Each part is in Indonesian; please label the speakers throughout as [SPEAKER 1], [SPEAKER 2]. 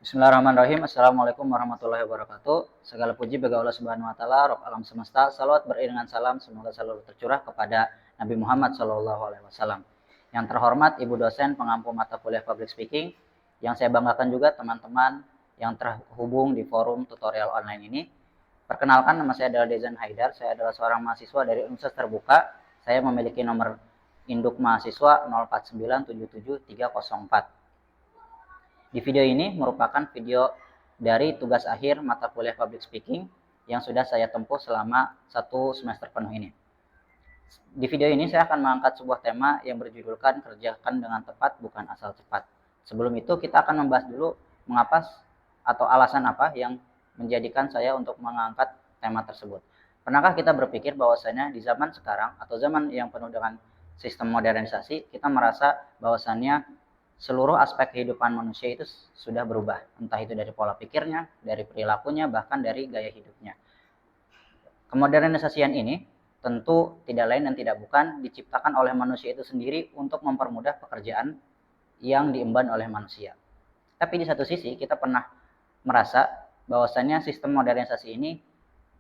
[SPEAKER 1] Bismillahirrahmanirrahim. Assalamualaikum warahmatullahi wabarakatuh. Segala puji bagi Allah Subhanahu wa taala, Rabb alam semesta. Salawat beriringan salam semoga selalu tercurah kepada Nabi Muhammad sallallahu alaihi wasallam. Yang terhormat Ibu dosen pengampu mata kuliah Public Speaking, yang saya banggakan juga teman-teman yang terhubung di forum tutorial online ini. Perkenalkan, nama saya adalah Dezan Haidar. Saya adalah seorang mahasiswa dari Universitas Terbuka. Saya memiliki nomor induk mahasiswa 04977304. Di video ini merupakan video dari tugas akhir mata kuliah Public Speaking yang sudah saya tempuh selama 1 semester penuh ini. Di video ini saya akan mengangkat sebuah tema yang berjudulkan kerjakan dengan tepat bukan asal cepat. Sebelum itu kita akan membahas dulu mengapa atau alasan apa yang menjadikan saya untuk mengangkat tema tersebut. Pernahkah kita berpikir bahwasannya di zaman sekarang atau zaman yang penuh dengan sistem modernisasi, kita merasa bahwasannya seluruh aspek kehidupan manusia itu sudah berubah, entah itu dari pola pikirnya, dari perilakunya, bahkan dari gaya hidupnya. Kemodernisasian ini tentu tidak lain dan tidak bukan diciptakan oleh manusia itu sendiri untuk mempermudah pekerjaan yang diemban oleh manusia. Tapi di satu sisi kita pernah merasa bahwasannya sistem modernisasi ini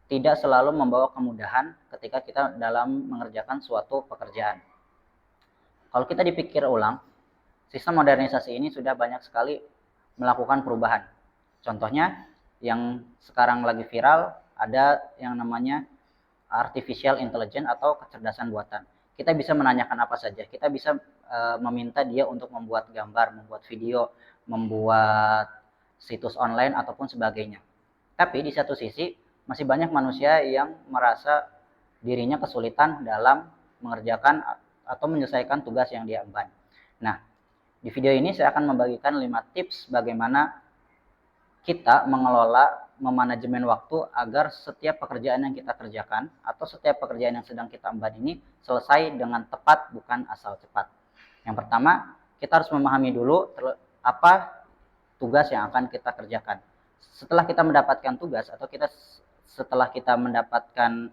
[SPEAKER 1] tidak selalu membawa kemudahan ketika kita dalam mengerjakan suatu pekerjaan. Kalau kita dipikir ulang, sistem modernisasi ini sudah banyak sekali melakukan perubahan. Contohnya yang sekarang lagi viral ada yang namanya artificial intelligence atau kecerdasan buatan. Kita bisa menanyakan apa saja. Kita bisa meminta dia untuk membuat gambar, membuat video, membuat situs online ataupun sebagainya. Tapi di satu sisi masih banyak manusia yang merasa dirinya kesulitan dalam mengerjakan atau menyelesaikan tugas yang dia emban. Nah, di video ini saya akan membagikan 5 tips bagaimana kita mengelola memanajemen waktu agar setiap pekerjaan yang kita kerjakan atau setiap pekerjaan yang sedang kita emban ini selesai dengan tepat bukan asal cepat. Yang pertama, kita harus memahami dulu apa tugas yang akan kita kerjakan. Setelah kita mendapatkan tugas atau setelah kita mendapatkan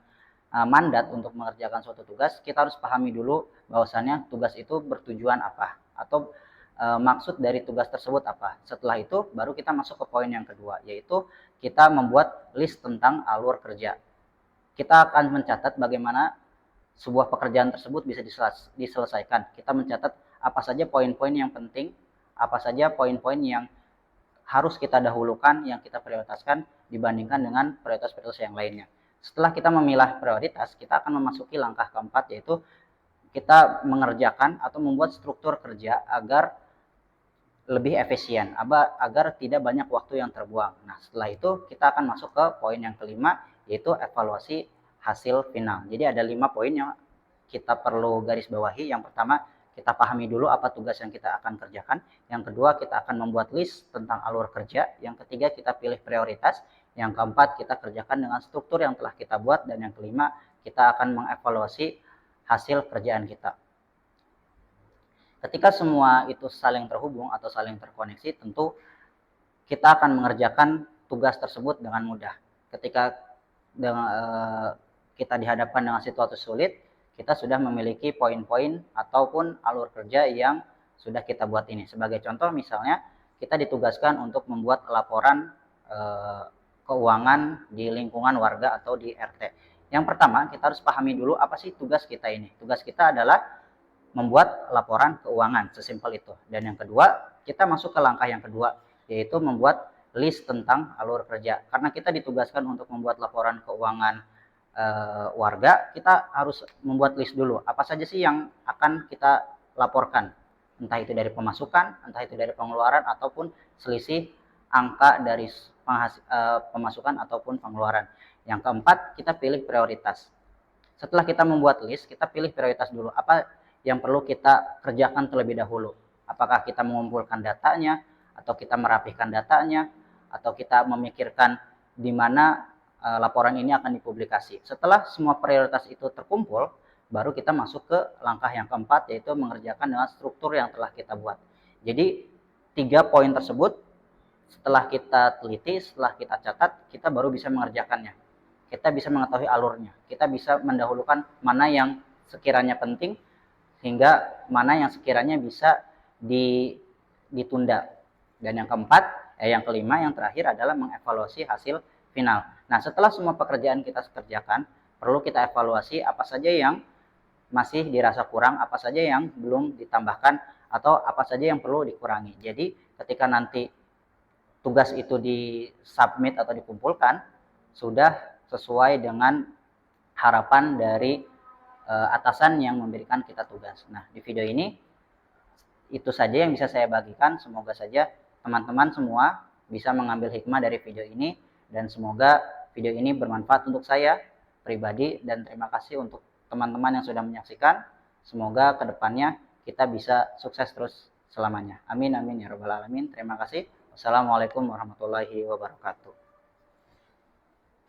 [SPEAKER 1] mandat untuk mengerjakan suatu tugas, kita harus pahami dulu bahwasannya tugas itu bertujuan apa atau maksud dari tugas tersebut apa. Setelah itu baru kita masuk ke poin yang kedua, yaitu kita membuat list tentang alur kerja. Kita akan mencatat bagaimana sebuah pekerjaan tersebut bisa diselesaikan. Kita mencatat apa saja poin-poin yang penting, apa saja poin-poin yang harus kita dahulukan, yang kita prioritaskan dibandingkan dengan prioritas-prioritas yang lainnya. Setelah kita memilah prioritas, kita akan memasuki langkah keempat, yaitu kita mengerjakan atau membuat struktur kerja agar lebih efisien, agar tidak banyak waktu yang terbuang. Nah, setelah itu kita akan masuk ke poin yang kelima, yaitu evaluasi hasil final. Jadi ada 5 poin yang kita perlu garis bawahi. Yang pertama, kita pahami dulu apa tugas yang kita akan kerjakan. Yang kedua, kita akan membuat list tentang alur kerja. Yang ketiga, kita pilih prioritas. Yang keempat, kita kerjakan dengan struktur yang telah kita buat. Dan yang kelima, kita akan mengevaluasi hasil kerjaan kita. Ketika semua itu saling terhubung atau saling terkoneksi, tentu kita akan mengerjakan tugas tersebut dengan mudah. Ketika kita dihadapkan dengan situasi sulit, kita sudah memiliki poin-poin ataupun alur kerja yang sudah kita buat ini. Sebagai contoh misalnya, kita ditugaskan untuk membuat laporan keuangan di lingkungan warga atau di RT. Yang pertama, kita harus pahami dulu apa sih tugas kita ini. Tugas kita adalah membuat laporan keuangan, sesimpel itu. Dan yang kedua, kita masuk ke langkah yang kedua, yaitu membuat list tentang alur kerja. Karena kita ditugaskan untuk membuat laporan keuangan warga, kita harus membuat list dulu. Apa saja sih yang akan kita laporkan? Entah itu dari pemasukan, entah itu dari pengeluaran, ataupun selisih angka dari pemasukan ataupun pengeluaran. Yang keempat, kita pilih prioritas. Setelah kita membuat list, kita pilih prioritas dulu. Apa yang perlu kita kerjakan terlebih dahulu? Apakah kita mengumpulkan datanya, atau kita merapihkan datanya, atau kita memikirkan di mana laporan ini akan dipublikasi. Setelah semua prioritas itu terkumpul, baru kita masuk ke langkah yang keempat, yaitu mengerjakan dengan struktur yang telah kita buat. Jadi 3 poin tersebut setelah kita teliti, setelah kita catat, kita baru bisa mengerjakannya. Kita bisa mengetahui alurnya. Kita bisa mendahulukan mana yang sekiranya penting, hingga mana yang sekiranya bisa ditunda. Dan yang keempat, Yang kelima, yang terakhir adalah mengevaluasi hasil final. Nah, setelah semua pekerjaan kita kerjakan, perlu kita evaluasi apa saja yang masih dirasa kurang, apa saja yang belum ditambahkan, atau apa saja yang perlu dikurangi. Jadi, ketika nanti tugas itu di-submit atau dikumpulkan, sudah sesuai dengan harapan dari atasan yang memberikan kita tugas. Nah, di video ini itu saja yang bisa saya bagikan. Semoga saja teman-teman semua bisa mengambil hikmah dari video ini, dan semoga video ini bermanfaat untuk saya pribadi, dan terima kasih untuk teman-teman yang sudah menyaksikan. Semoga kedepannya kita bisa sukses terus selamanya. Amin amin ya rabbal alamin. Terima kasih. Wassalamualaikum warahmatullahi wabarakatuh.